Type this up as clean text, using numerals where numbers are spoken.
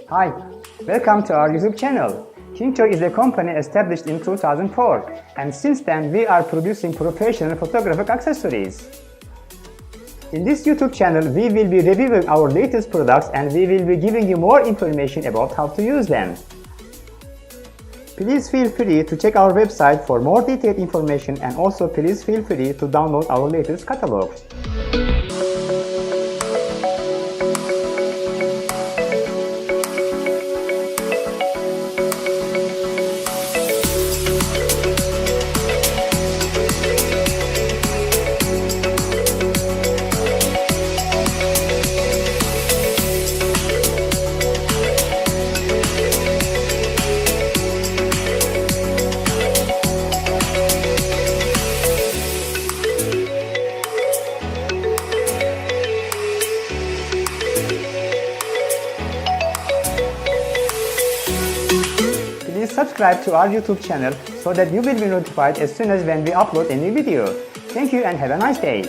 Hi, welcome to our YouTube channel. Kingjoy is a company established in 2004, and since then we are producing professional photographic accessories. In this YouTube channel, we will be reviewing our latest products and we will be giving you more information about how to use them. Please feel free to check our website for more detailed information, and also please feel free to download our latest catalog. Please subscribe to our YouTube channel so that you will be notified as soon as when we upload a new video. Thank you and have a nice day.